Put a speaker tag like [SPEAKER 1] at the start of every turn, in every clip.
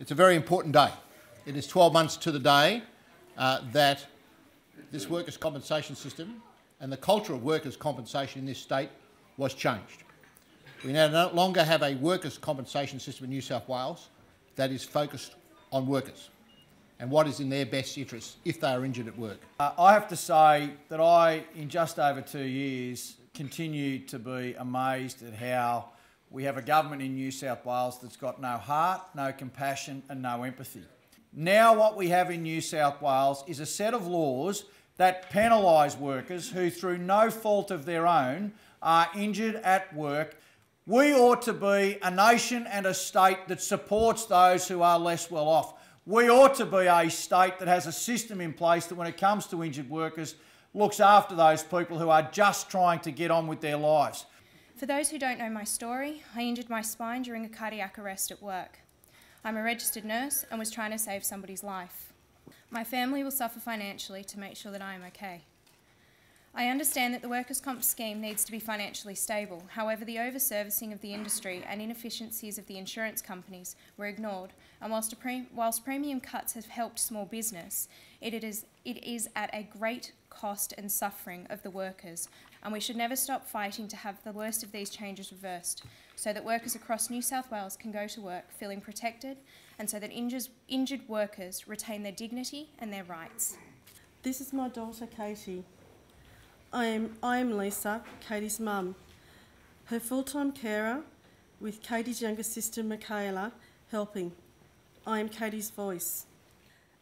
[SPEAKER 1] It's a very important day. It is 12 months to the day that this workers' compensation system and the culture of workers' compensation in this state was changed. We now no longer have a workers' compensation system in New South Wales that is focused on workers and what is in their best interest if they are injured at work.
[SPEAKER 2] I have to say that I, in just over 2 years, continue to be amazed at how we have a government in New South Wales that's got no heart, no compassion and no empathy. Now what we have in New South Wales is a set of laws that penalise workers who, through no fault of their own, are injured at work. We ought to be a nation and a state that supports those who are less well off. We ought to be a state that has a system in place that, when it comes to injured workers, looks after those people who are just trying to get on with their lives.
[SPEAKER 3] For those who don't know my story, I injured my spine during a cardiac arrest at work. I'm a registered nurse and was trying to save somebody's life. My family will suffer financially to make sure that I am okay. I understand that the workers' comp scheme needs to be financially stable. However, the over-servicing of the industry and inefficiencies of the insurance companies were ignored, and whilst premium cuts have helped small business, it is at a great cost and suffering of the workers, and we should never stop fighting to have the worst of these changes reversed, so that workers across New South Wales can go to work feeling protected, and so that injured workers retain their dignity and their rights.
[SPEAKER 4] This is my daughter Katie. I am Lisa, Katie's mum, her full-time carer, with Katie's younger sister Michaela helping. I am Katie's voice.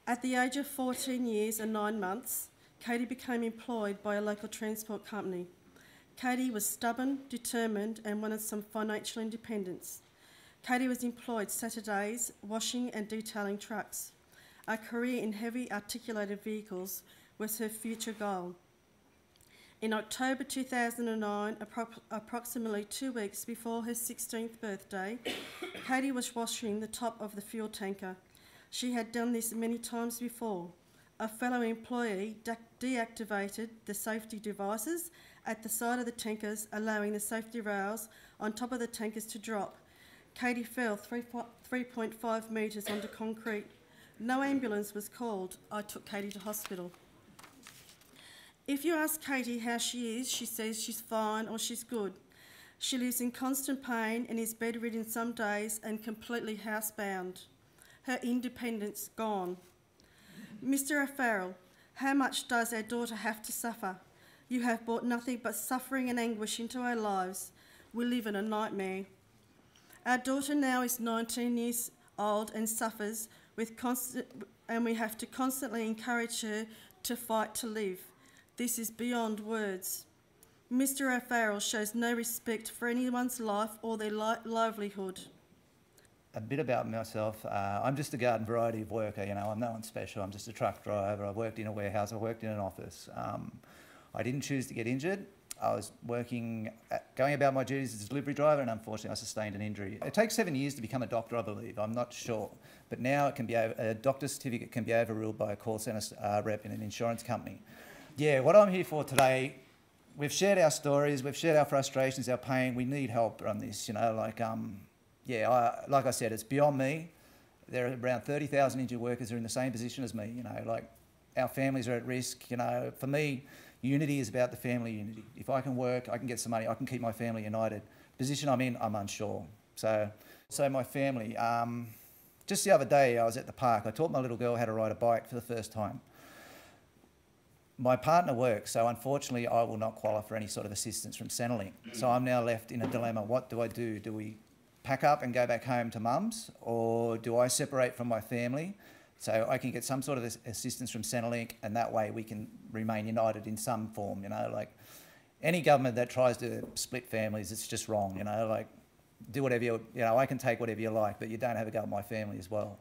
[SPEAKER 4] At the age of 14 years and 9 months, Katie became employed by a local transport company. Katie was stubborn, determined and wanted some financial independence. Katie was employed Saturdays, washing and detailing trucks. A career in heavy articulated vehicles was her future goal. In October 2009, approximately 2 weeks before her 16th birthday, Katie was washing the top of the fuel tanker. She had done this many times before. A fellow employee deactivated the safety devices at the side of the tankers, allowing the safety rails on top of the tankers to drop. Katie fell 3.5 metres onto concrete. No ambulance was called. I took Katie to hospital. If you ask Katie how she is, she says she's fine or she's good. She lives in constant pain and is bedridden some days and completely housebound. Her independence gone. Mr. O'Farrell, how much does our daughter have to suffer? You have brought nothing but suffering and anguish into our lives. We live in a nightmare. Our daughter now is 19 years old and suffers and we have to constantly encourage her to fight to live. This is beyond words. Mr. O'Farrell shows no respect for anyone's life or their livelihood.
[SPEAKER 5] A bit about myself. I'm just a garden variety of worker, you know, I'm no one special. I'm just a truck driver. I've worked in a warehouse, I've worked in an office. I didn't choose to get injured. I was going about my duties as a delivery driver, and unfortunately I sustained an injury. It takes 7 years to become a doctor, I believe. I'm not sure. But now it can be a doctor's certificate can be overruled by a call centre rep in an insurance company. Yeah, what I'm here for today, we've shared our stories, we've shared our frustrations, our pain. We need help on this, you know, like I said, it's beyond me. There are around 30,000 injured workers who are in the same position as me, you know, like our families are at risk, you know. For me, unity is about the family unity. If I can work, I can get some money, I can keep my family united. The position I'm in, I'm unsure. So my family, just the other day I was at the park. I taught my little girl how to ride a bike for the first time. My partner works, so unfortunately I will not qualify for any sort of assistance from Centrelink. So I'm now left in a dilemma. What do I do? Do we pack up and go back home to mum's, or do I separate from my family so I can get some sort of assistance from Centrelink, and that way we can remain united in some form, you know? Like any government that tries to split families, it's just wrong, you know? Like do whatever you know, I can take whatever you like, but you don't have a go at my family as well.